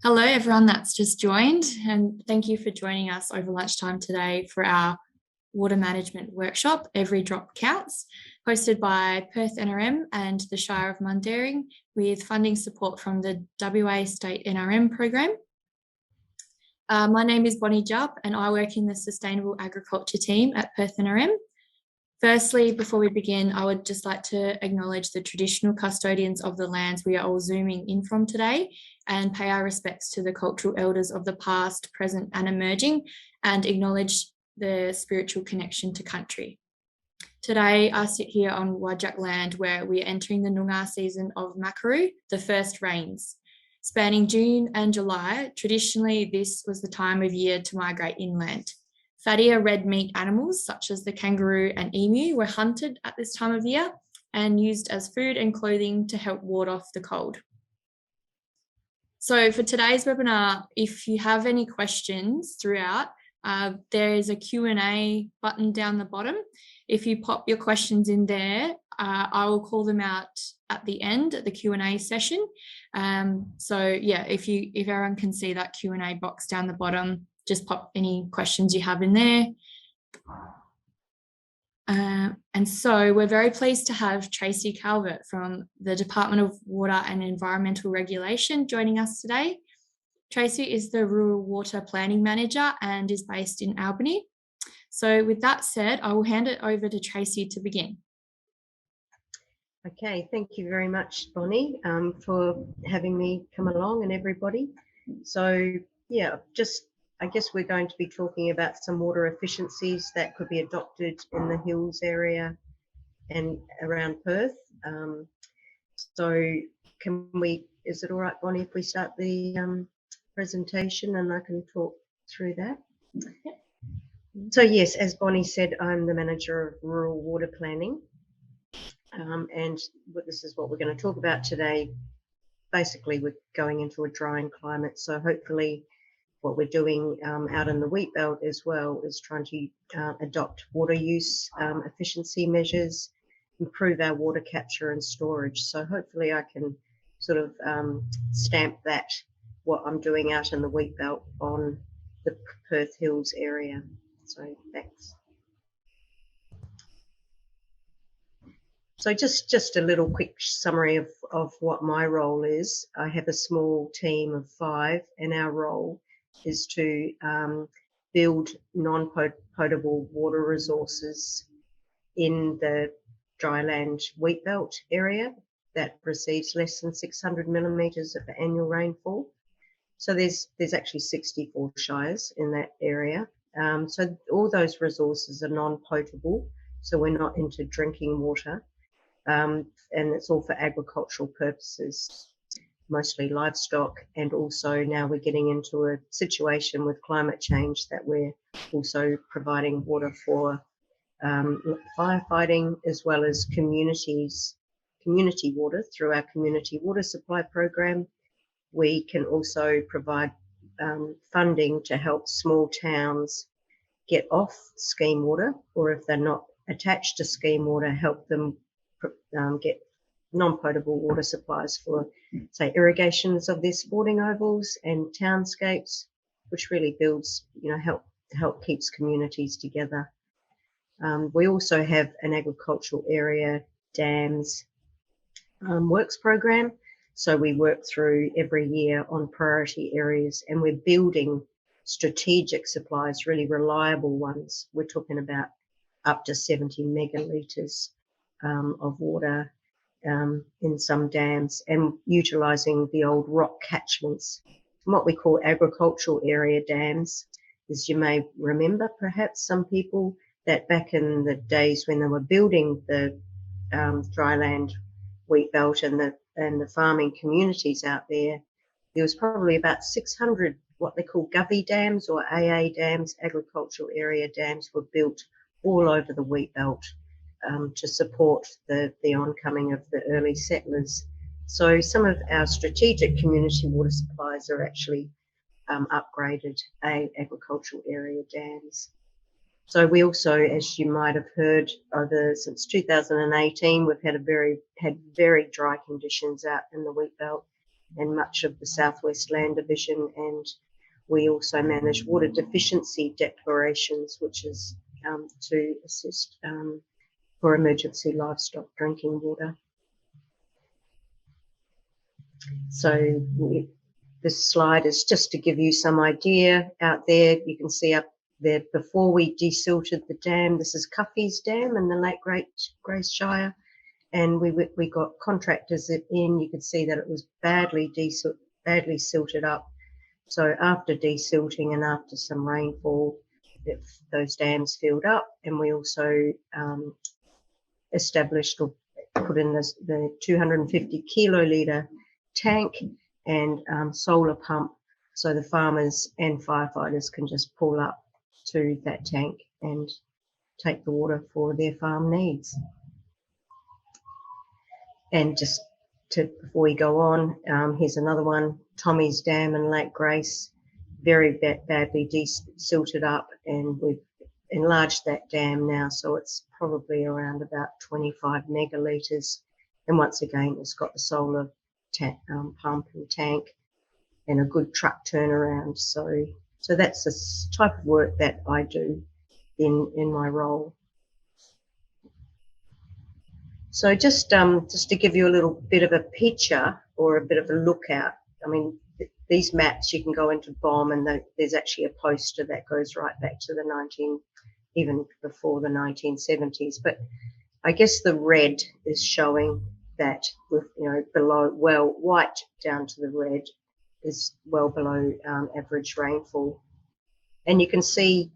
Hello, everyone that's just joined, and thank you for joining us over lunchtime today for our water management workshop, Every Drop Counts, hosted by Perth NRM and the Shire of Mundaring, with funding support from the WA State NRM program. My name is Bonnie Jupp, and I work in the Sustainable Agriculture team at Perth NRM. Firstly, before we begin, I would just like to acknowledge the traditional custodians of the lands we are all zooming in from today and pay our respects to the cultural elders of the past, present and emerging, and acknowledge the spiritual connection to country. Today, I sit here on Whadjuk land where we are entering the Noongar season of Makaru, the first rains. Spanning June and July, traditionally this was the time of year to migrate inland. Fattier red meat animals such as the kangaroo and emu were hunted at this time of year and used as food and clothing to help ward off the cold. So for today's webinar, if you have any questions throughout, there is a Q&A button down the bottom. If you pop your questions in there, I will call them out at the end at the Q&A session. So yeah, if everyone can see that Q&A box down the bottom, just pop any questions you have in there. And so we're very pleased to have Tracy Calvert from the Department of Water and Environmental Regulation joining us today. Tracy is the Rural Water Planning Manager and is based in Albany. So with that said, I will hand it over to Tracy to begin. Okay, thank you very much, Bonnie, for having me come along and everybody. So yeah, I guess we're going to be talking about some water efficiencies that could be adopted in the hills area and around Perth. So is it all right, Bonnie, if we start the presentation and I can talk through that? So yes, as Bonnie said, I'm the Manager of Rural Water Planning. And this is what we're going to talk about today. Basically, we're going into a drying climate, so hopefully what we're doing out in the wheat belt as well is trying to adopt water use efficiency measures, improve our water capture and storage. So hopefully I can sort of stamp that, what I'm doing out in the wheat belt on the Perth Hills area. So thanks. So just a little quick summary of what my role is. I have a small team of 5 and our role is to build non-potable water resources in the dryland wheat belt area that receives less than 600 millimetres of annual rainfall. So there's actually 64 shires in that area. So all those resources are non-potable, so we're not into drinking water. And it's all for agricultural purposes, mostly livestock, and also now we're getting into a situation with climate change that we're also providing water for firefighting, as well as community water through our community water supply program. We can also provide funding to help small towns get off scheme water, or if they're not attached to scheme water, help them get non-potable water supplies for, say, irrigations of their sporting ovals and townscapes, which really builds, help keeps communities together. We also have an agricultural area dams works program. So we work through every year on priority areas, and we're building strategic supplies, really reliable ones. We're talking about up to 70 megalitres of water in some dams, and utilising the old rock catchments. What we call agricultural area dams, as you may remember, perhaps some people, that back in the days when they were building the dryland wheat belt and the farming communities out there, there was probably about 600 what they call Govey dams or AA dams, agricultural area dams, were built all over the wheat belt to support the oncoming of the early settlers. So some of our strategic community water supplies are actually upgraded agricultural area dams. So we also, as you might have heard, since 2018, we've had very dry conditions out in the wheat belt, and much of the Southwest Land Division, and we also manage water deficiency declarations, which is to assist for emergency livestock drinking water. So this slide is just to give you some idea out there. You can see up there before we desilted the dam. This is Cuffy's Dam in the Lake Grace Shire, and we got contractors in. You could see that it was badly silted up. So after desilting and after some rainfall, those dams filled up, and we also established or put in the 250 kilolitre tank and solar pump, so the farmers and firefighters can just pull up to that tank and take the water for their farm needs. And just before we go on, here's another one, Tommy's Dam in Lake Grace, very badly desilted up, and we've enlarged that dam now, so it's probably around about 25 megalitres. And once again, it's got the solar pump and tank and a good truck turnaround. So that's the type of work that I do in my role. So just to give you a little bit of a picture or a bit of a lookout, I mean, these maps, you can go into BOM, and there's actually a poster that goes right back to even before the 1970s. But I guess the red is showing that, with below, well, white down to the red is well below average rainfall. And you can see,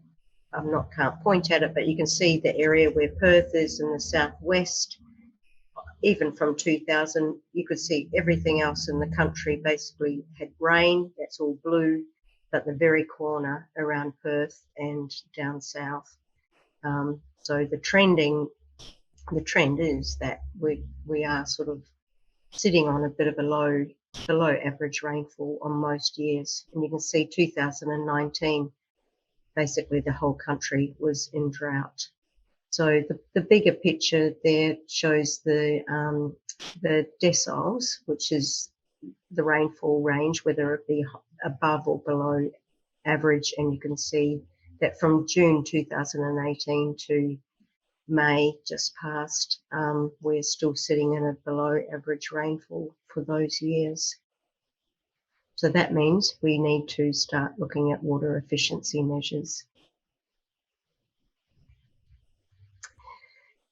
can't point at it, but you can see the area where Perth is in the southwest. Even from 2000, you could see everything else in the country basically had rain. That's all blue, but the very corner around Perth and down south. So the trend is that we are sort of sitting on a bit of a below average rainfall on most years. And you can see 2019, basically the whole country was in drought. So the bigger picture there shows the deciles, which is the rainfall range, whether it be above or below average. And you can see that from June 2018 to May just past, we're still sitting in a below average rainfall for those years. So that means we need to start looking at water efficiency measures.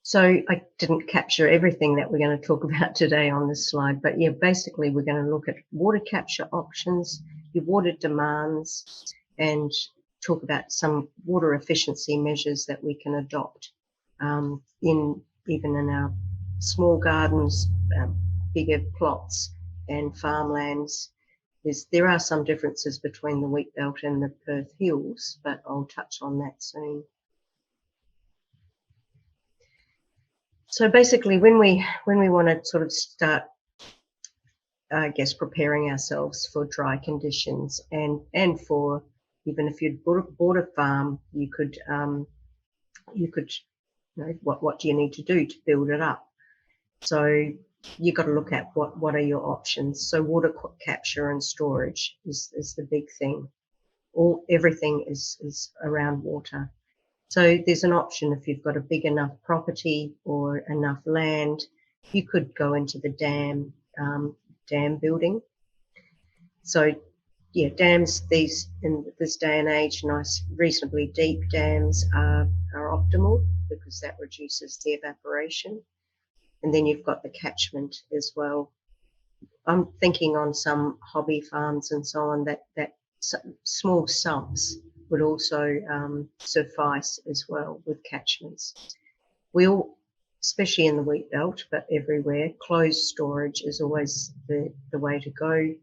So I didn't capture everything that we're going to talk about today on this slide, but yeah, basically we're going to look at water capture options, your water demands, and talk about some water efficiency measures that we can adopt even in our small gardens, bigger plots and farmlands. There are some differences between the wheat belt and the Perth Hills, but I'll touch on that soon. So basically, when we want to sort of start, I guess, preparing ourselves for dry conditions, and for, even if you'd bought a farm, you could what do you need to do to build it up? So you've got to look at what are your options. So water capture and storage is the big thing. Everything is around water. So there's an option. If you've got a big enough property or enough land, you could go into the dam building. So yeah, dams in this day and age, nice, reasonably deep dams are optimal, because that reduces the evaporation. And then you've got the catchment as well. I'm thinking on some hobby farms and so on that small sumps would also suffice as well with catchments. Especially in the wheat belt, but everywhere, closed storage is always the way to go.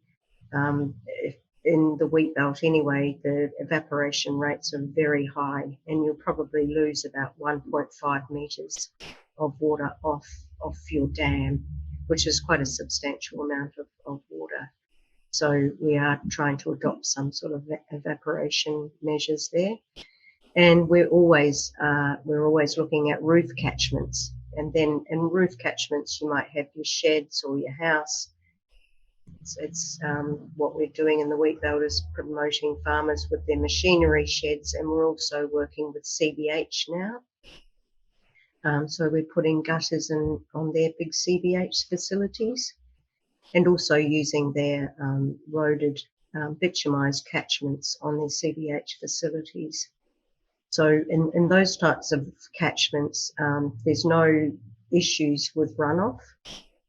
In the wheat belt anyway, the evaporation rates are very high, and you'll probably lose about 1.5 metres of water off your dam, which is quite a substantial amount of water. So we are trying to adopt some sort of evaporation measures there. And we're always looking at roof catchments. And then in roof catchments, you might have your sheds or your house. It's what we're doing in the wheat belt is promoting farmers with their machinery sheds, and we're also working with CBH now. So we're putting gutters on their big CBH facilities, and also using their roaded bitumised catchments on their CBH facilities. So in those types of catchments, there's no issues with runoff.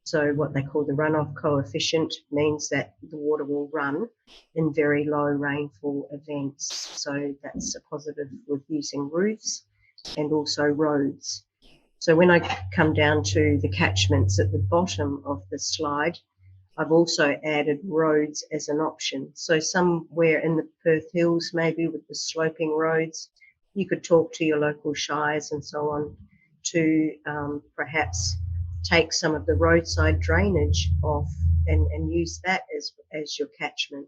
So what they call the runoff coefficient means that the water will run in very low rainfall events. So that's a positive with using roofs and also roads. So when I come down to the catchments at the bottom of the slide, I've also added roads as an option. So somewhere in the Perth Hills, maybe with the sloping roads, you could talk to your local shires and so on to perhaps take some of the roadside drainage off and use that as your catchment.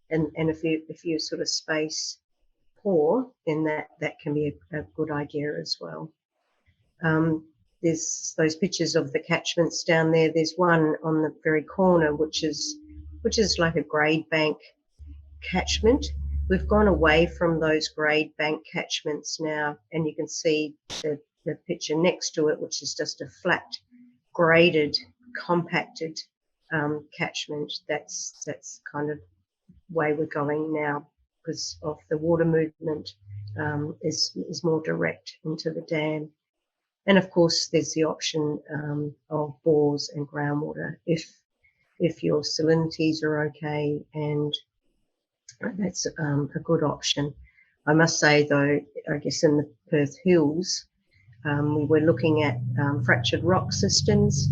And if you sort of space poor, then that can be a good idea as well. There's those pictures of the catchments down there. There's one on the very corner, which is like a grade bank catchment. We've gone away from those grade bank catchments now, and you can see the picture next to it, which is just a flat, graded, compacted catchment. That's kind of way we're going now, because of the water movement is more direct into the dam. And of course, there's the option of bores and groundwater if your salinities are okay, and that's a good option. I must say, though, I guess in the Perth Hills, we were looking at fractured rock systems.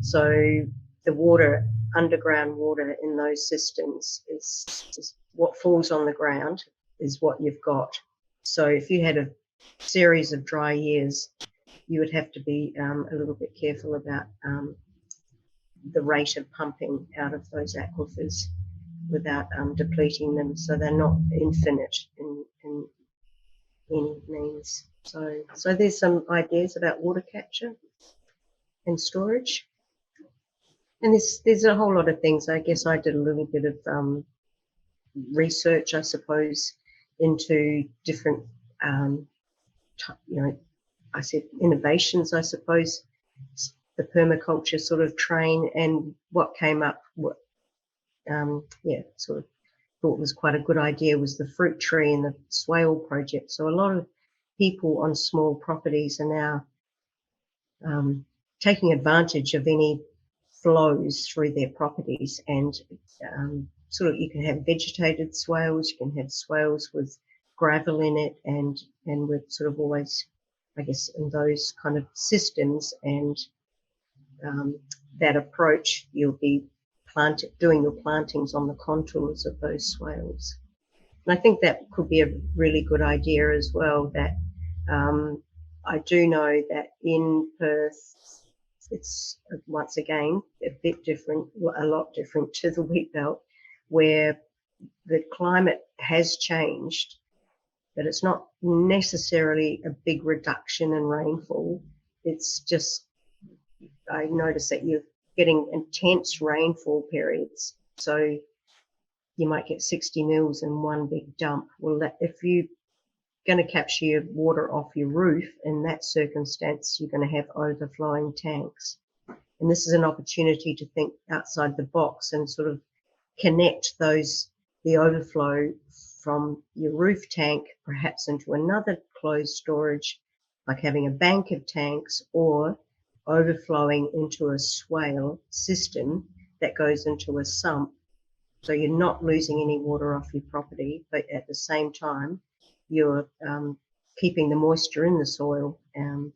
So the water, underground water in those systems is what falls on the ground is what you've got. So if you had a series of dry years, you would have to be a little bit careful about the rate of pumping out of those aquifers without depleting them, so they're not infinite in any means. So there's some ideas about water capture and storage, and there's a whole lot of things. I guess I did a little bit of research, I suppose, into different, I said innovations, I suppose, the permaculture sort of train, and what came up, sort of thought was quite a good idea was the fruit tree and the swale project. So a lot of people on small properties are now taking advantage of any flows through their properties, and sort of you can have vegetated swales, you can have swales with gravel in it, and we're sort of always, I guess, in those kind of systems and that approach, you'll be doing your plantings on the contours of those swales. And I think that could be a really good idea as well. That I do know that in Perth, it's once again a bit different, a lot different to the wheat belt, where the climate has changed, but it's not necessarily a big reduction in rainfall. It's just, I notice that you're getting intense rainfall periods. So you might get 60 mils in one big dump. Well, if you're going to capture your water off your roof, in that circumstance, you're going to have overflowing tanks. And this is an opportunity to think outside the box and sort of connect the overflow from your roof tank perhaps into another closed storage, like having a bank of tanks, or overflowing into a swale system that goes into a sump. So you're not losing any water off your property, but at the same time, you're keeping the moisture in the soil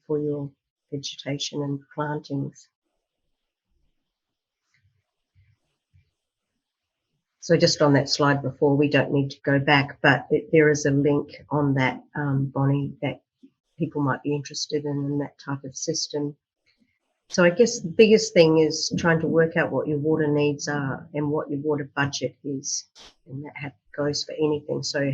for your vegetation and plantings. So just on that slide before, we don't need to go back, but there is a link on that, Bonnie, that people might be interested in that type of system. So I guess the biggest thing is trying to work out what your water needs are and what your water budget is, and that goes for anything. So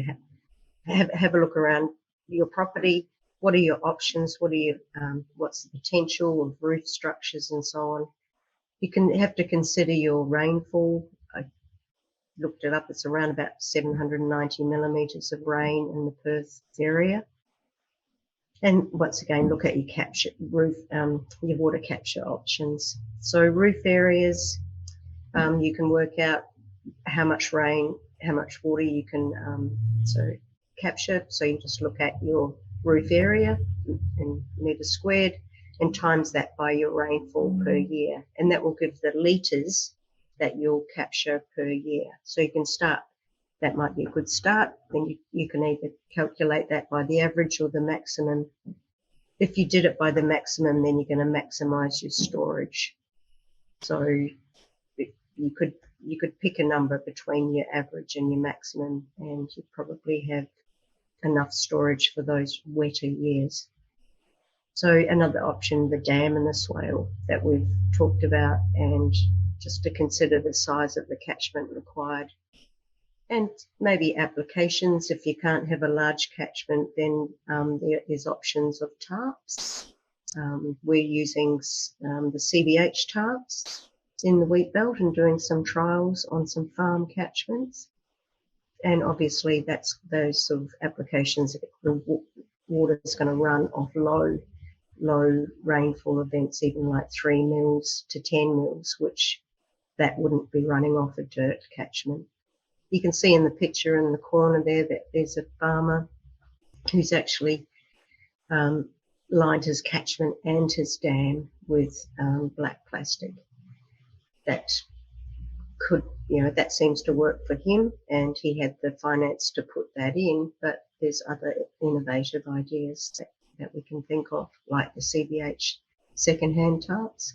have a look around your property. What are your options? What's the potential of roof structures and so on? You can have to consider your rainfall. looked it up. It's around about 790 millimetres of rain in the Perth area. And once again, look at your capture roof, your water capture options. So roof areas, you can work out how much rain, how much water you can capture. So you just look at your roof area in metres squared and times that by your rainfall per year, and that will give the litres that you'll capture per year. So you can start. That might be a good start. Then you can either calculate that by the average or the maximum. If you did it by the maximum, then you're going to maximise your storage. So you could pick a number between your average and your maximum, and you probably have enough storage for those wetter years. So another option, the dam and the swale that we've talked about, and just to consider the size of the catchment required. And maybe applications. If you can't have a large catchment, then there is options of tarps. We're using the CBH tarps in the wheat belt and doing some trials on some farm catchments. And obviously that's those sort of applications that the water is going to run off low rainfall events, even like 3 mils to 10 mils, which that wouldn't be running off a dirt catchment. You can see in the picture in the corner there that there's a farmer who's actually lined his catchment and his dam with black plastic. That could, that seems to work for him, and he had the finance to put that in, but there's other innovative ideas that we can think of, like the CBH second-hand tarps.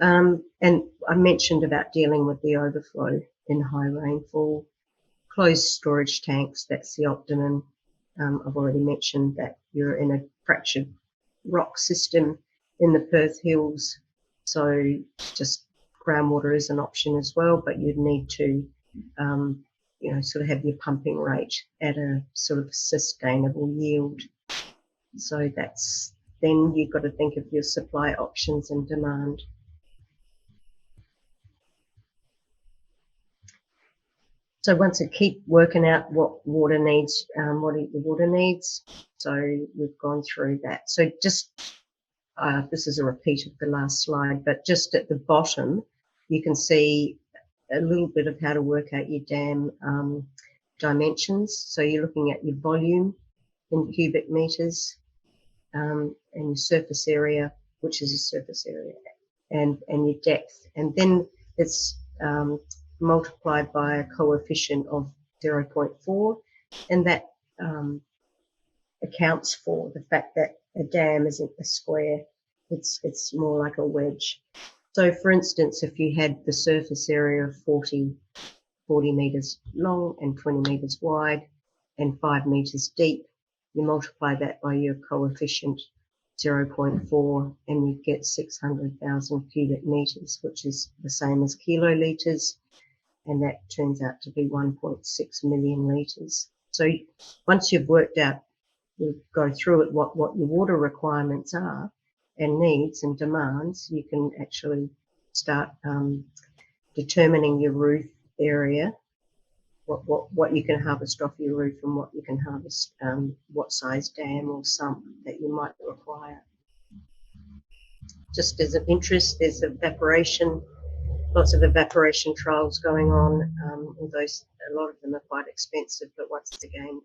And I mentioned about dealing with the overflow in high rainfall. Closed storage tanks, that's the optimum. I've already mentioned that you're in a fractured rock system in the Perth Hills, so just groundwater is an option as well, but you'd need to sort of have your pumping rate at a sort of sustainable yield. So then you've got to think of your supply options and demand. So once you keep working out what water needs, what your water needs. So we've gone through that. So just, this is a repeat of the last slide, but just at the bottom, you can see a little bit of how to work out your dam dimensions. So you're looking at your volume in cubic meters and your surface area, which is your surface area, and your depth. And then it's multiplied by a coefficient of 0.4, and that accounts for the fact that a dam isn't a square, it's more like a wedge. So for instance, if you had the surface area of 40 metres long and 20 metres wide and 5 metres deep, you multiply that by your coefficient 0.4 and you get 600,000 cubic metres, which is the same as kilolitres, and that turns out to be 1.6 million litres. So once you've worked out, we'll go through it, what your water requirements are and needs and demands, you can actually start determining your roof area, what you can harvest off your roof and what you can harvest, what size dam or sump that you might require. Just as an interest, there's evaporation, lots of evaporation trials going on, although a lot of them are quite expensive, but once again,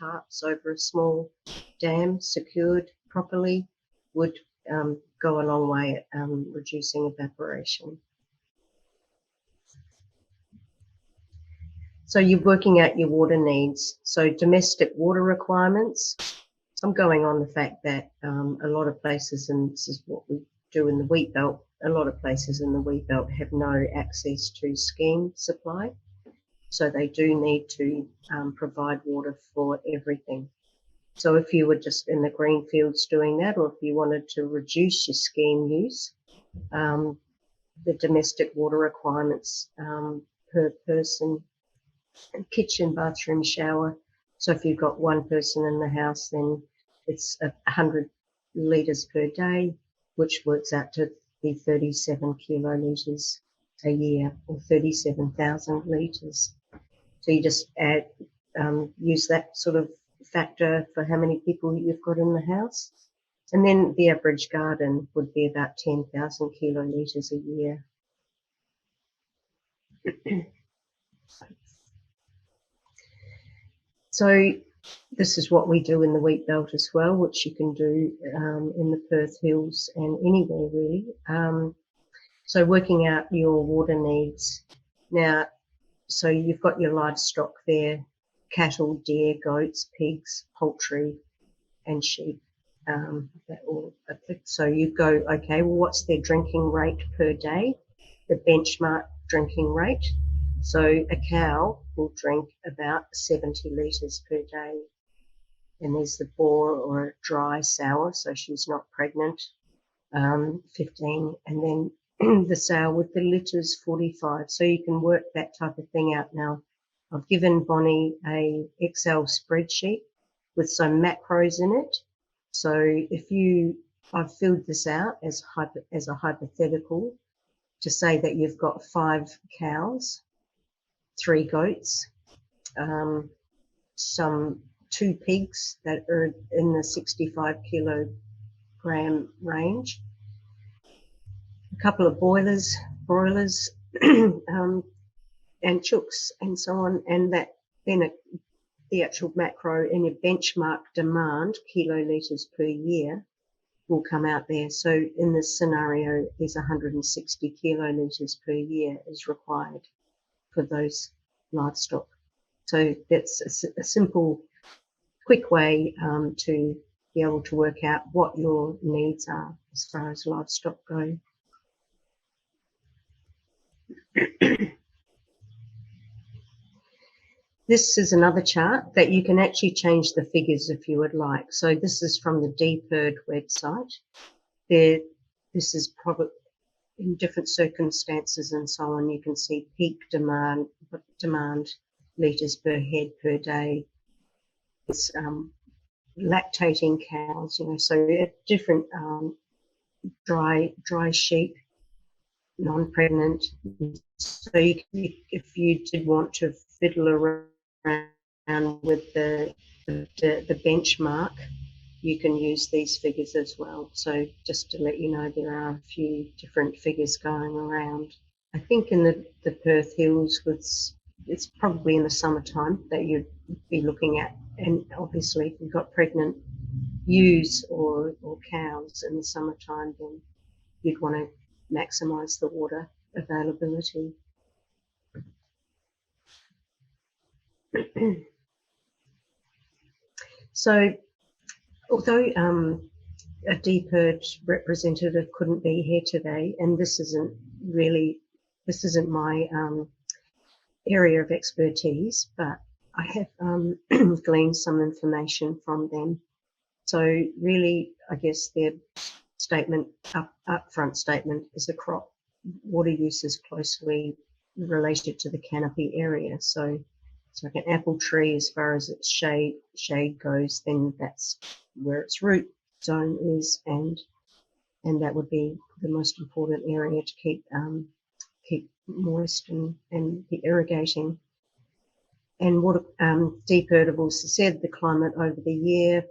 tarps over a small dam secured properly would go a long way at reducing evaporation. So you're working out your water needs. So domestic water requirements. I'm going on the fact that a lot of places, and this is what we do in the wheat belt, a lot of places in the wheat belt have no access to scheme supply. So they do need to provide water for everything. So if you were just in the green fields doing that, or if you wanted to reduce your scheme use, the domestic water requirements per person, kitchen, bathroom, shower. So if you've got one person in the house, then it's 100 litres per day, which works out to be 37 kilolitres a year, or 37,000 litres. So you just add, use that sort of factor for how many people you've got in the house. And then the average garden would be about 10,000 kilolitres a year. So this is what we do in the wheat belt as well, which you can do in the Perth Hills and anywhere really. So working out your water needs. Now, so you've got your livestock there, cattle, deer, goats, pigs, poultry and sheep. So you go, okay, well, what's their drinking rate per day? The benchmark drinking rate. So a cow will drink about 70 litres per day. And there's the boar or a dry sour, so she's not pregnant, 15. And then the sow with the litters, 45. So you can work that type of thing out now. I've given Bonnie a Excel spreadsheet with some macros in it. So I've filled this out as a hypothetical to say that you've got 5 cows, 3 goats, some 2 pigs that are in the 65 kilogram range, a couple of broilers, and chooks and so on, and that then the actual macro and your benchmark demand, kilolitres per year, will come out there. So in this scenario, there's 160 kilolitres per year is required for those livestock. So that's a simple, quick way to be able to work out what your needs are as far as livestock go. This is another chart that you can actually change the figures if you would like. So this is from the DPERD website. This is probably in different circumstances and so on. You can see peak demand litres per head per day. It's lactating cows, so different dry sheep, non-pregnant. So if you did want to fiddle around with the benchmark, you can use these figures as well. So just to let you know, there are a few different figures going around. I think in the Perth Hills, it's probably in the summertime that you'd be looking at, and obviously if you've got pregnant ewes or cows in the summertime, then you'd want to maximise the water availability. So although a DPERD representative couldn't be here today, and this isn't my area of expertise, but I have gleaned some information from them. So really, I guess their upfront statement is a crop water use is closely related to the canopy area. So it's like an apple tree, as far as its shade goes, then that's where its root zone is, and that would be the most important area to keep moist and be irrigating. And what DPERD have also said, the climate over the year,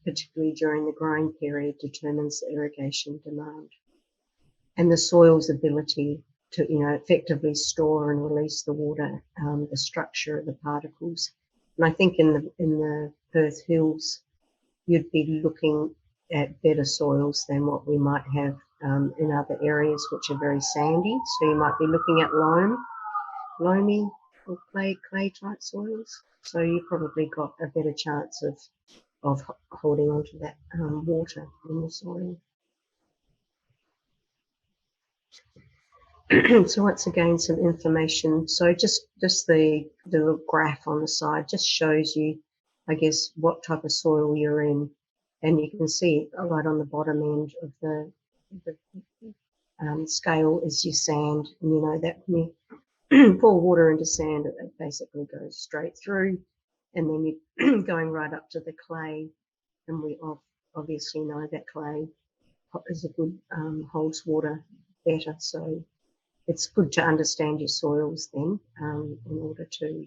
particularly during the growing period, determines the irrigation demand, and the soil's ability to effectively store and release the water, the structure of the particles. And I think in the Perth Hills, you'd be looking at better soils than what we might have in other areas which are very sandy. So you might be looking at loamy or clay type soils. So you probably got a better chance of holding on to that water in the soil. So once again, some information. So just the little graph on the side just shows you, I guess, what type of soil you're in, and you can see right on the bottom end of the scale is your sand, and you know that when you pour water into sand, it basically goes straight through, and then you're going right up to the clay, and we obviously know that clay is a good holds water better. So it's good to understand your soils then, in order to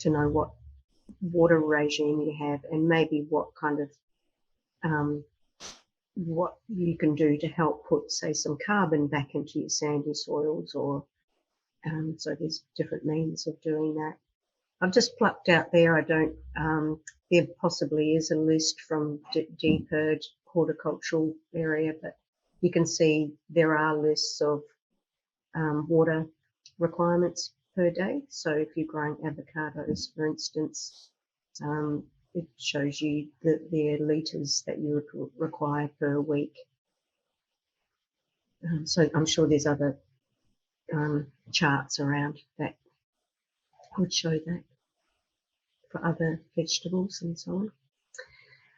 know what water regime you have, and maybe what kind of what you can do to help put, say, some carbon back into your sandy soils, or so there's different means of doing that. I've just plucked out there, I don't, there possibly is a list from DPERD horticultural area, but you can see there are lists of water requirements per day. So if you're growing avocados, for instance, it shows you the litres that you require per week. So I'm sure there's other charts around that would show that for other vegetables and so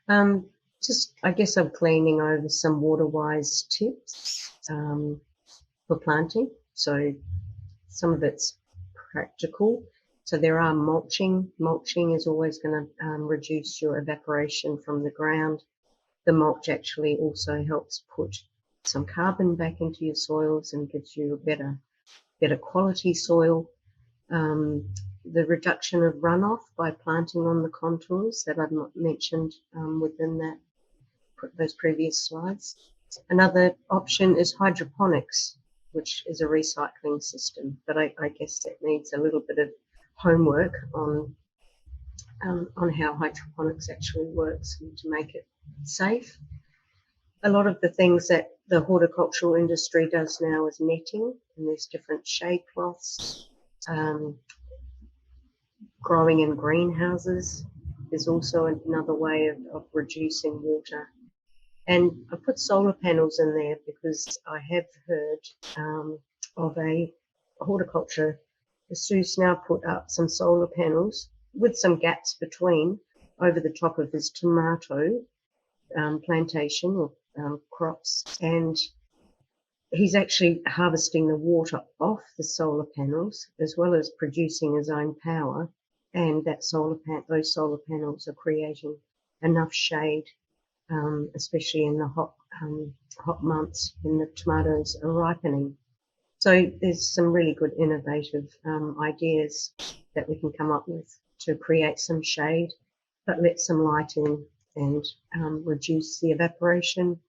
on. Just, I guess I'm cleaning over some water-wise tips for planting. So some of it's practical. So there are mulching. Mulching is always going to reduce your evaporation from the ground. The mulch actually also helps put some carbon back into your soils and gives you a better quality soil. The reduction of runoff by planting on the contours that I've not mentioned within those previous slides. Another option is hydroponics, which is a recycling system, but I guess that needs a little bit of homework on how hydroponics actually works and to make it safe. A lot of the things that the horticultural industry does now is netting, and there's different shade cloths. Growing in greenhouses is also another way of reducing water. And I put solar panels in there because I have heard of a horticulture who's now put up some solar panels with some gaps between over the top of his tomato plantation or crops, and he's actually harvesting the water off the solar panels as well as producing his own power, and those solar panels are creating enough shade, especially in the hot months when the tomatoes are ripening. So there's some really good innovative ideas that we can come up with to create some shade, but let some light in and reduce the evaporation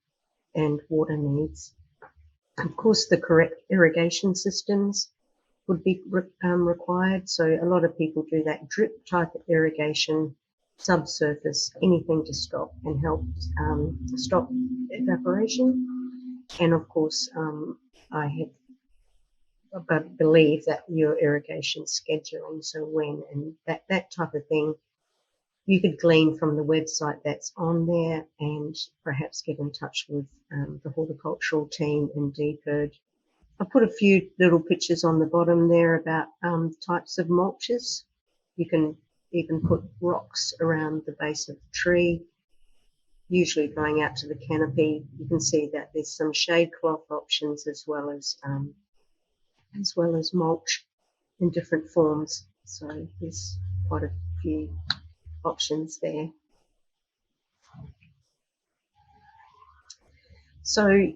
and water needs. Of course, the correct irrigation systems would be required. So a lot of people do that drip type of irrigation, subsurface, anything to stop and help stop evaporation. And of course, I believe that your irrigation scheduling, so when and that type of thing, you could glean from the website that's on there and perhaps get in touch with the horticultural team in DPERD. I put a few little pictures on the bottom there about types of mulches. You can even put rocks around the base of the tree, usually going out to the canopy. You can see that there's some shade cloth options as well as mulch in different forms. So there's quite a few options there. So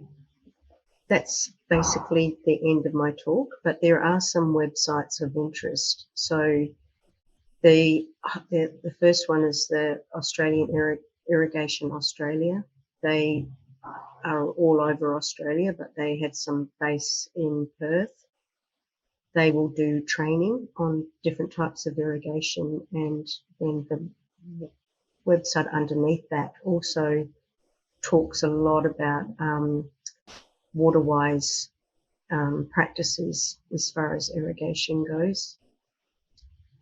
that's basically the end of my talk, but there are some websites of interest. So the first one is the Australian Irrigation Australia. They are all over Australia, but they have some base in Perth. They will do training on different types of irrigation, and then the website underneath that also talks a lot about water-wise practices as far as irrigation goes.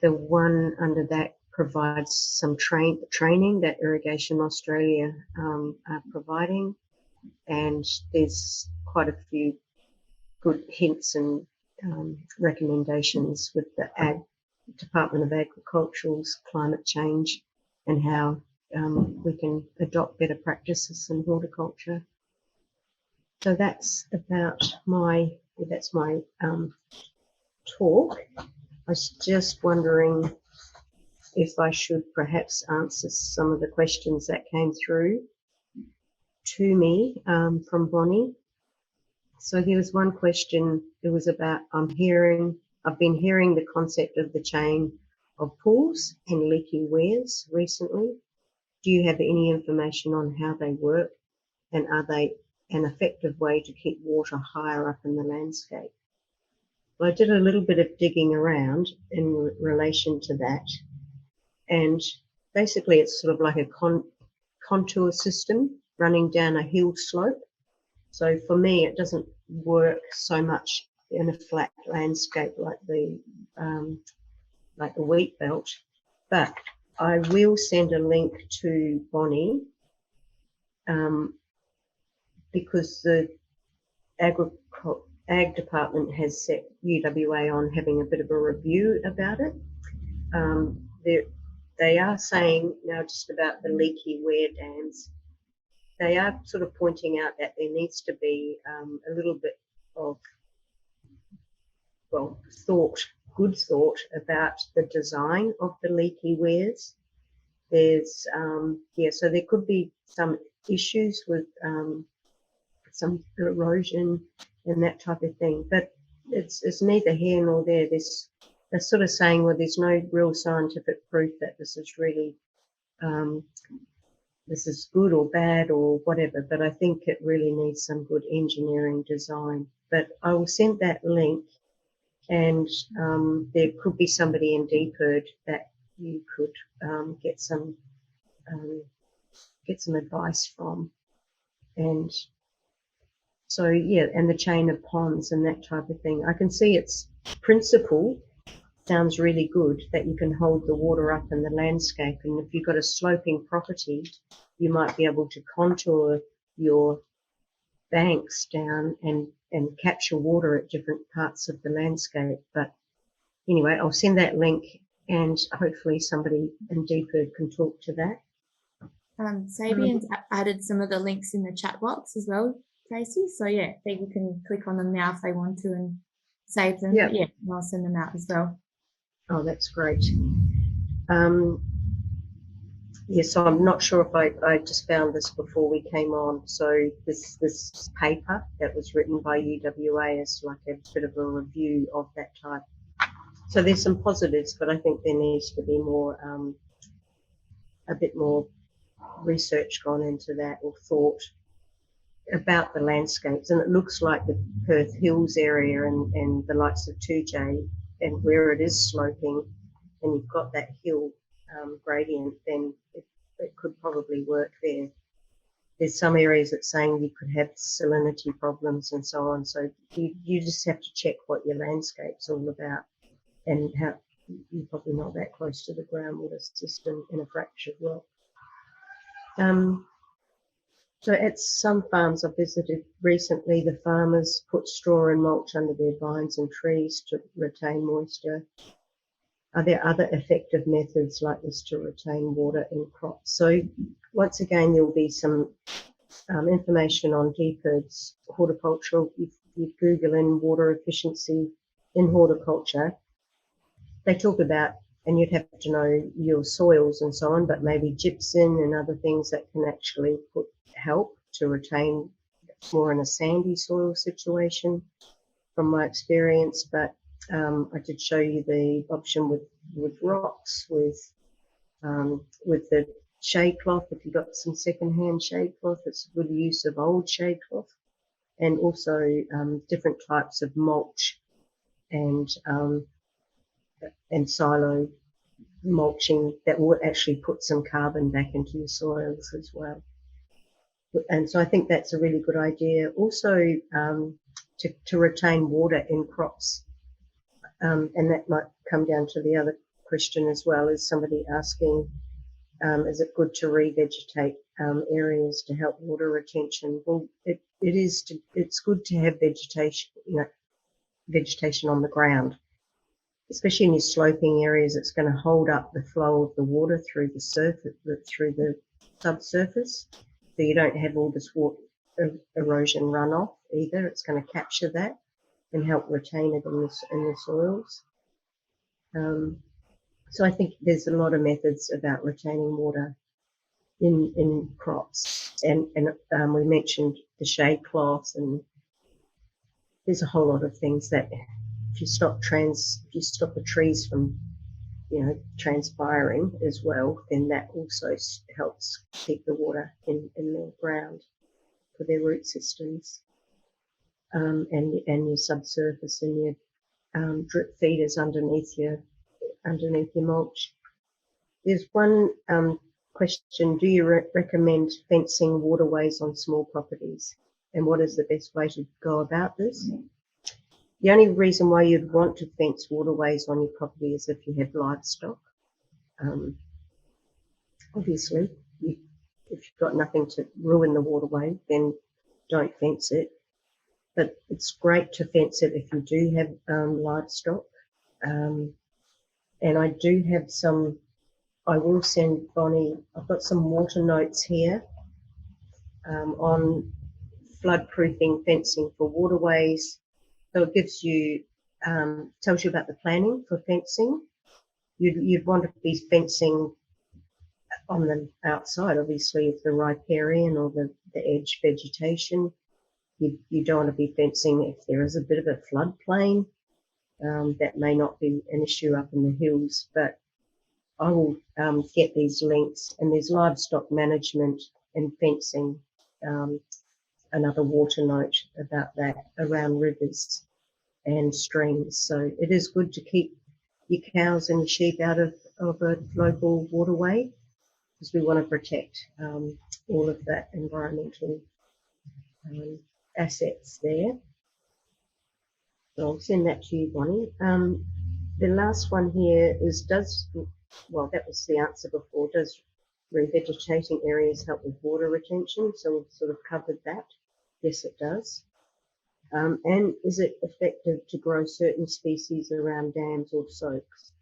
The one under that provides some training that Irrigation Australia are providing, and there's quite a few good hints and recommendations with the Department of Agriculture's climate change and how we can adopt better practices in horticulture. So that's about my talk. I was just wondering if I should perhaps answer some of the questions that came through to me from Bonnie. So there was one question. It was about I've been hearing the concept of the chain of pools and leaky weirs recently. Do you have any information on how they work, and are they an effective way to keep water higher up in the landscape? Well, I did a little bit of digging around in relation to that, and basically it's sort of like a contour system running down a hill slope. So for me, it doesn't work so much in a flat landscape like the wheat belt, but I will send a link to Bonnie because the Ag Department has set UWA on having a bit of a review about it. They are saying now just about the leaky weir dams. They are sort of pointing out that there needs to be a little bit of, well, good thought about the design of the leaky weirs. There's, so there could be some issues with some erosion and that type of thing, but it's neither here nor there. They're sort of saying, well, there's no real scientific proof that this is really this is good or bad or whatever, but I think it really needs some good engineering design. But I will send that link, and there could be somebody in Deeperd that you could get some advice from. And so, yeah, and the chain of ponds and that type of thing. I can see its principle sounds really good, that you can hold the water up in the landscape. And if you've got a sloping property, you might be able to contour your banks down and capture water at different parts of the landscape. But anyway, I'll send that link, and hopefully somebody in Deeperd can talk to that. Sabian's added some of the links in the chat box as well, Tracy. So yeah, people can click on them now if they want to and save them. Yep. Yeah, and I'll send them out as well. Oh, that's great. So I'm not sure if I just found this before we came on. So this paper that was written by UWA is like a bit of a review of that type. So there's some positives, but I think there needs to be more, a bit more research gone into that, or thought about the landscapes. And it looks like the Perth Hills area and the likes of 2J, and where it is sloping and you've got that hill gradient, then it could probably work there. There's some areas that's saying you could have salinity problems and so on. So you just have to check what your landscape's all about, and how you're probably not that close to the groundwater system in a fractured rock. So at some farms I've visited recently, the farmers put straw and mulch under their vines and trees to retain moisture. Are there other effective methods like this to retain water in crops? So once again, there will be some information on Deeperd's horticultural. If you Google in water efficiency in horticulture, they talk about, and you'd have to know your soils and so on, but maybe gypsum and other things that can actually help to retain more in a sandy soil situation from my experience. But I did show you the option with rocks, with the shade cloth. If you've got some secondhand shade cloth, it's a good use of old shade cloth, and also different types of mulch and silo mulching that will actually put some carbon back into your soils as well. And so I think that's a really good idea. Also, to retain water in crops, and that might come down to the other question as well, is somebody asking, is it good to revegetate areas to help water retention? Well, it's good to have vegetation on the ground, especially in your sloping areas. It's going to hold up the flow of the water through the surface, through the subsurface, so you don't have all this water erosion runoff either. It's going to capture that and help retain it in the soils. So I think there's a lot of methods about retaining water in crops, and we mentioned the shade cloth, and there's a whole lot of things that if you stop the trees from, transpiring as well, then that also helps keep the water in the ground for their root systems, and your subsurface and your drip feeders underneath your mulch. There's one question: do you recommend fencing waterways on small properties, and what is the best way to go about this? The only reason why you'd want to fence waterways on your property is if you have livestock. Obviously, if you've got nothing to ruin the waterway, then don't fence it. But it's great to fence it if you do have livestock. And I do have some, I will send Bonnie, I've got some water notes here on flood-proofing fencing for waterways. So it gives you, tells you about the planning for fencing. You'd want to be fencing on the outside, obviously, of the riparian or the edge vegetation. You don't want to be fencing if there is a bit of a floodplain. That may not be an issue up in the hills, but I will get these links, and there's livestock management and fencing, another water note about that around rivers and streams. So it is good to keep your cows and your sheep out of a local waterway, because we want to protect all of that environmental assets there. So I'll send that to you, Bonnie. The last one here is, well, that was the answer before, does revegetating areas help with water retention? So we've sort of covered that. Yes, it does. And is it effective to grow certain species around dams or soaks?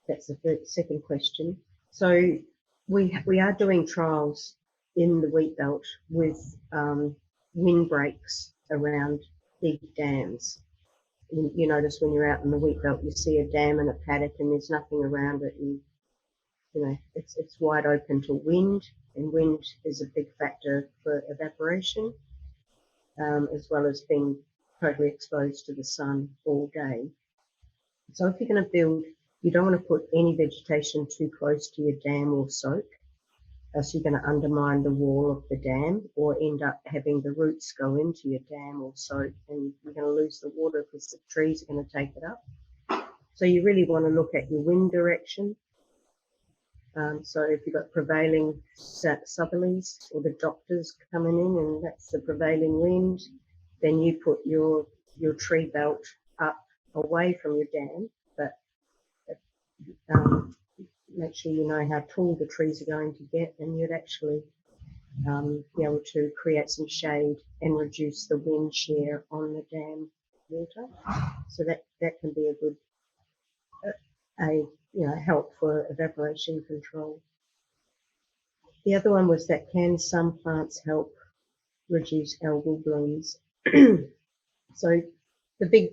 That's the second question. So we are doing trials in the wheat belt with windbreaks around big dams. You notice when you're out in the wheat belt, you see a dam and a paddock, and there's nothing around it, and it's wide open to wind, and wind is a big factor for evaporation, as well as being totally exposed to the sun all day. So if you're going to build, you don't want to put any vegetation too close to your dam or soak, else you're going to undermine the wall of the dam, or end up having the roots go into your dam or soak, and you're going to lose the water because the trees are going to take it up. So you really want to look at your wind direction. So if you've got prevailing southerlies, or the doctors coming in and that's the prevailing wind, then you put your tree belt up away from your dam, but make sure you know how tall the trees are going to get, and you'd actually be able to create some shade and reduce the wind shear on the dam water. So that can be a good help for evaporation control. The other one was that, can some plants help reduce algal blooms? So the big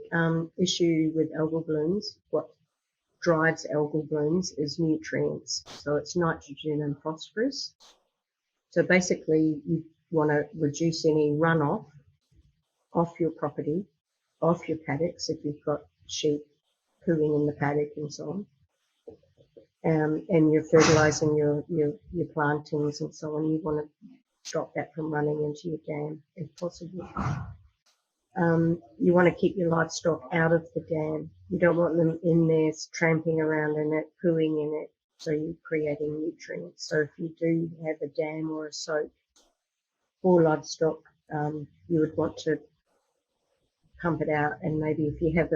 issue with algal blooms, what drives algal blooms, is nutrients. So it's nitrogen and phosphorus. So basically you want to reduce any runoff off your property, off your paddocks if you've got sheep pooing in the paddock and so on. And you're fertilising your plantings and so on. You want to stop that from running into your dam if possible. You want to keep your livestock out of the dam. You don't want them in there tramping around in it, pooing in it, so you're creating nutrients. So if you do have a dam or a soak for livestock, you would want to pump it out, and maybe if you have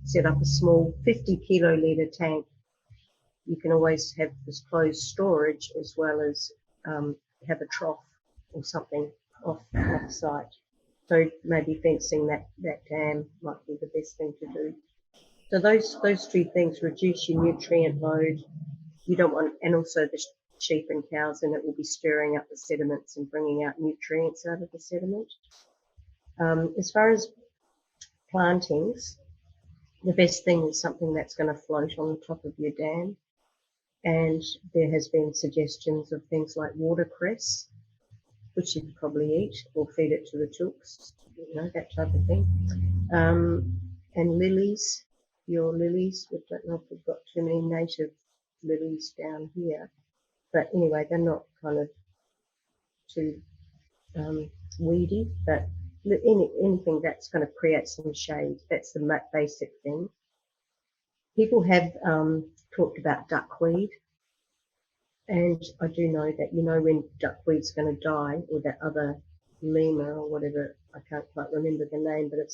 set up a small 50 kilolitre tank, you can always have this closed storage as well as have a trough or something off site. So maybe fencing that dam might be the best thing to do. So those two things reduce your nutrient load. You don't want, and also the sheep and cows in it will be stirring up the sediments and bringing out nutrients out of the sediment. As far as plantings, the best thing is something that's going to float on the top of your dam. And there has been suggestions of things like watercress. which you'd probably eat or feed it to the chooks, that type of thing. And lilies, your lilies. I don't know if we've got too many native lilies down here, but anyway, they're not kind of too weedy, but anything that's going to create some shade, that's the basic thing. People have talked about duckweed, and I do know that, when duckweed's going to die, or that other lima or whatever, I can't quite remember the name, but it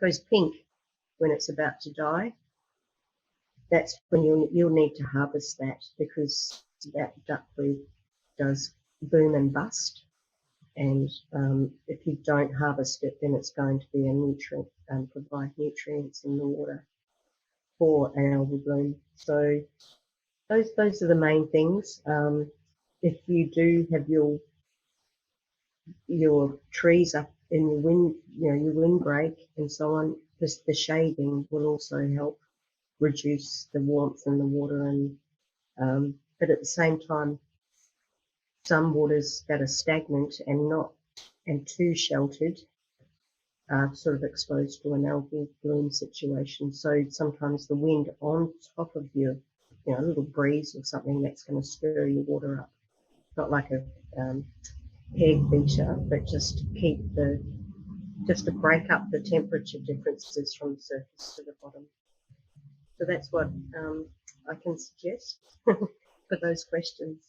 goes pink when it's about to die. That's when you'll need to harvest that, because that duckweed does boom and bust. And if you don't harvest it, then it's going to be a nutrient, provide nutrients in the water for an algal bloom. So those are the main things. If you do have your trees up in your windbreak and so on, the shading will also help reduce the warmth in the water. And but at the same time, some waters that are stagnant and too sheltered are sort of exposed to an algal bloom situation. So sometimes the wind on top of you, a little breeze or something, that's going to stir your water up. Not like a egg beater, but just to break up the temperature differences from the surface to the bottom. So that's what I can suggest for those questions.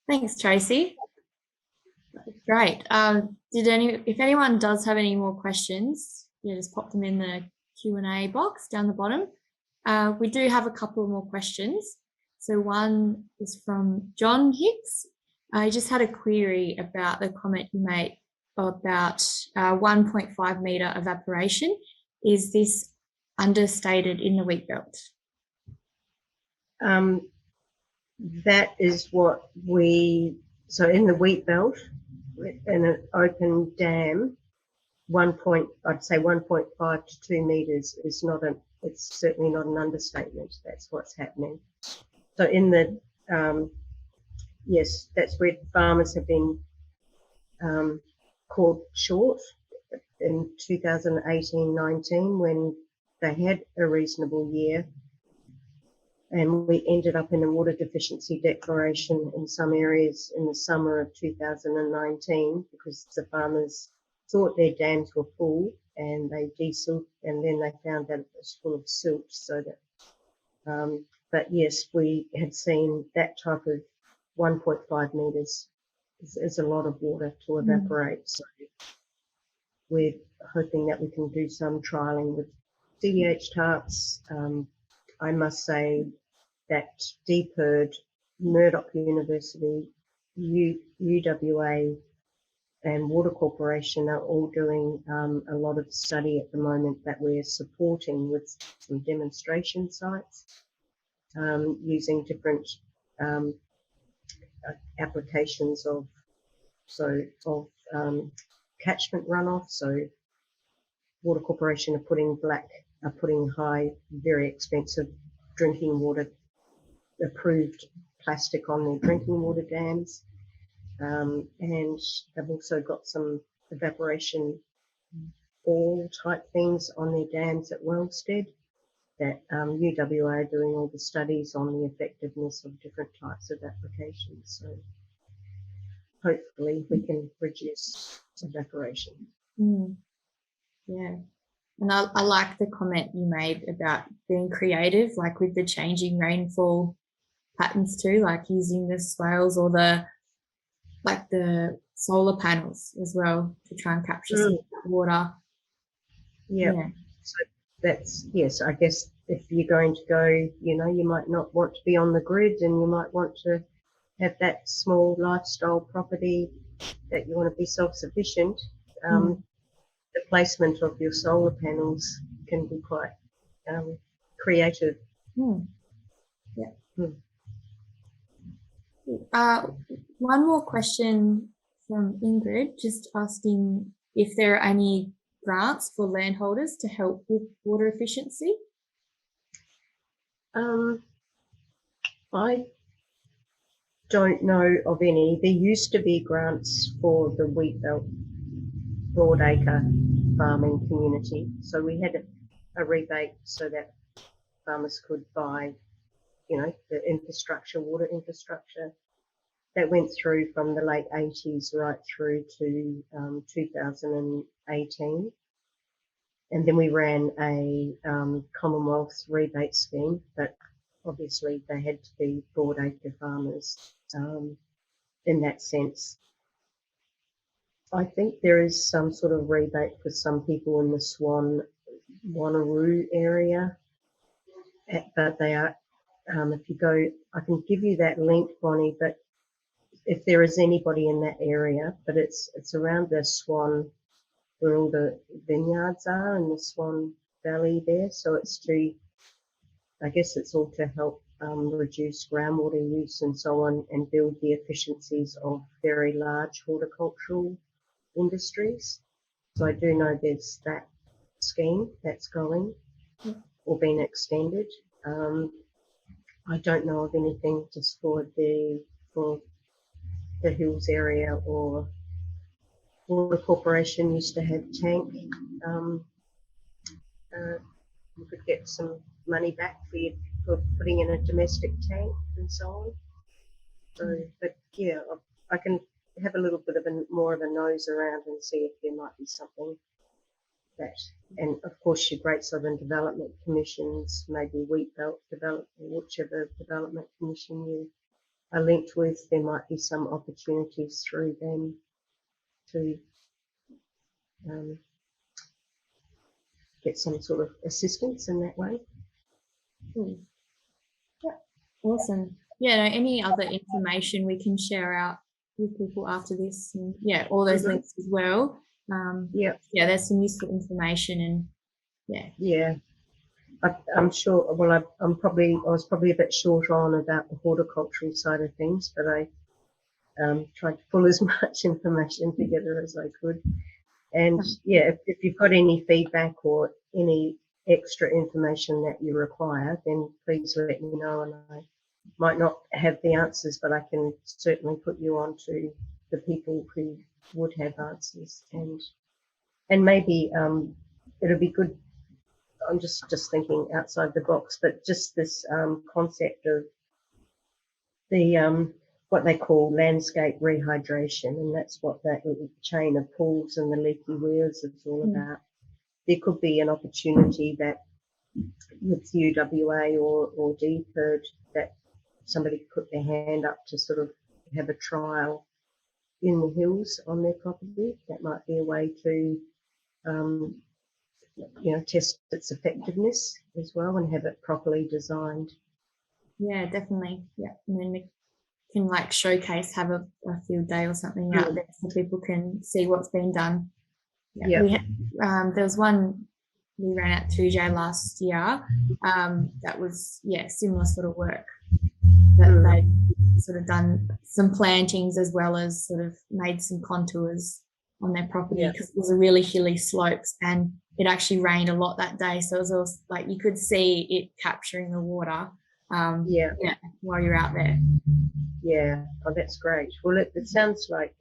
Thanks, Tracy. Great. If anyone does have any more questions, just pop them in the Q&A box down the bottom. We do have a couple more questions. So one is from John Hicks. I just had a query about the comment you made about 1.5 metre evaporation. Is this understated in the wheat belt? That is what so in the wheat belt, in an open dam, I'd say 1.5 to 2 metres is it's certainly not an understatement. That's what's happening. So in the, yes, that's where farmers have been called short in 2018-19, when they had a reasonable year, and we ended up in a water deficiency declaration in some areas in the summer of 2019, because the farmers thought their dams were full and they desilted, and then they found that it was full of silt. So that, but yes, we had seen that type of 1.5 metres is a lot of water to evaporate. So we're hoping that we can do some trialling with CDH tarps. I must say that DPIRD, Murdoch University, UWA and Water Corporation are all doing a lot of study at the moment that we're supporting with some demonstration sites, using different applications of catchment runoff. So Water Corporation are putting high, very expensive drinking water approved plastic on their drinking water dams, and they've also got some evaporation ball type things on their dams at Wellstead, that UWA are doing all the studies on the effectiveness of different types of applications. So hopefully we can reduce evaporation. Yeah. And I like the comment you made about being creative, like with the changing rainfall patterns too, like using the swales or the solar panels as well to try and capture some of that water. Yeah. So that's, yes, I guess if you're going to go, you might not want to be on the grid, and you might want to have that small lifestyle property that you want to be self-sufficient. The placement of your solar panels can be quite creative. Yeah. One more question from Ingrid, just asking if there are any grants for landholders to help with water efficiency. don't know of any. There used to be grants for the wheat belt broadacre farming community. So we had a rebate so that farmers could buy, the infrastructure, water infrastructure. That went through from the late 80s right through to 2018. And then we ran a Commonwealth rebate scheme, but obviously they had to be broadacre farmers in that sense. I think there is some sort of rebate for some people in the Wanneroo area, but they are, if you go, I can give you that link, Bonnie, but if there is anybody in that area, but it's around the Swan, where all the vineyards are in the Swan Valley there. So I guess it's all to help reduce groundwater use and so on, and build the efficiencies of very large horticultural industries. So I do know there's that scheme that's going or been extended. I don't know of anything just for the Hills area, or Water Corporation used to have tank. You could get some money back for putting in a domestic tank and so on. So, but yeah, I can have a little bit of more of a nose around and see if there might be something that, and of course your Great Southern Development Commissions, maybe Wheat Belt Development, whichever development commission you are linked with, there might be some opportunities through them to get some sort of assistance in that way. Yeah, awesome. Yeah, any other information we can share out with people after this, and all those links as well. There's some useful information, and I'm sure. Well, I was probably a bit short on about the horticultural side of things, but I tried to pull as much information together as I could. And if you've got any feedback or any extra information that you require, then please let me know. And I might not have the answers, but I can certainly put you on to the people who would have answers. And maybe it'll be good. I'm just thinking outside the box, but just this concept of the what they call landscape rehydration, and that's what that little chain of pools and the leaky weirs is all about. There could be an opportunity that with UWA or DPIRD that somebody put their hand up to sort of have a trial in the hills on their property. That might be a way to test its effectiveness as well and have it properly designed. Yeah, definitely. Yeah, and then we can showcase, have a field day or something out there so people can see what's been done. We had, there was one we ran at 2J last year that was similar sort of work, that they'd sort of done some plantings as well as sort of made some contours on their property, because it was a really hilly slopes and it actually rained a lot that day, so it was also, you could see it capturing the water while you're out there. Oh, that's great. Well, it sounds like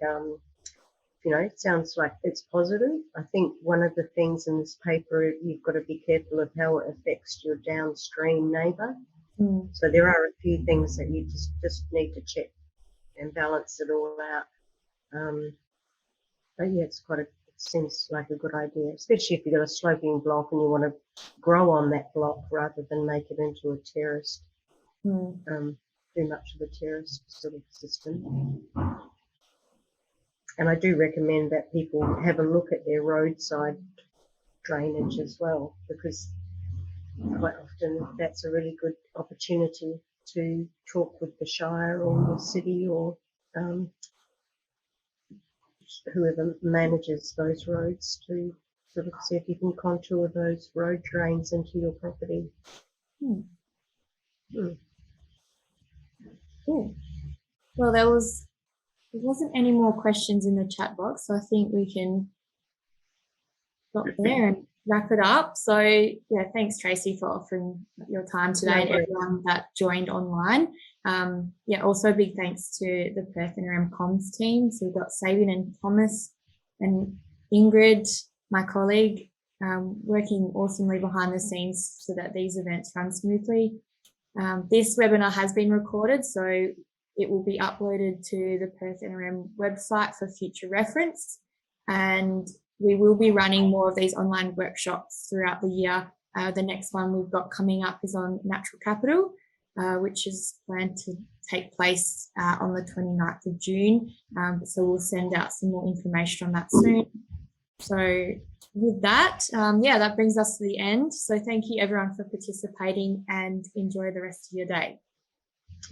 it sounds like it's positive. I think one of the things in this paper, you've got to be careful of how it affects your downstream neighbour. So there are a few things that you just need to check and balance it all out. But it seems like a good idea, especially if you've got a sloping block and you want to grow on that block rather than make it into a terraced, too much of a terraced sort of system. And I do recommend that people have a look at their roadside drainage as well, because quite often that's a really good opportunity to talk with the Shire or the city or whoever manages those roads to sort of see if you can contour those road drains into your property. Cool. Well, there wasn't any more questions in the chat box, so I think we can stop there. And wrap it up. So yeah, thanks Tracy for offering your time today and everyone that joined online. Yeah, also big thanks to the Perth NRM comms team. So we've got Sabine and Thomas and Ingrid, my colleague, working awesomely behind the scenes so that these events run smoothly. This webinar has been recorded, so it will be uploaded to the Perth NRM website for future reference. And we will be running more of these online workshops throughout the year. The next one we've got coming up is on natural capital, which is planned to take place on the 29th of June. So we'll send out some more information on that soon. So with that, yeah, that brings us to the end. So thank you everyone for participating and enjoy the rest of your day.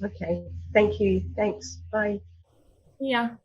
Okay, thank you. Thanks. Bye. Yeah.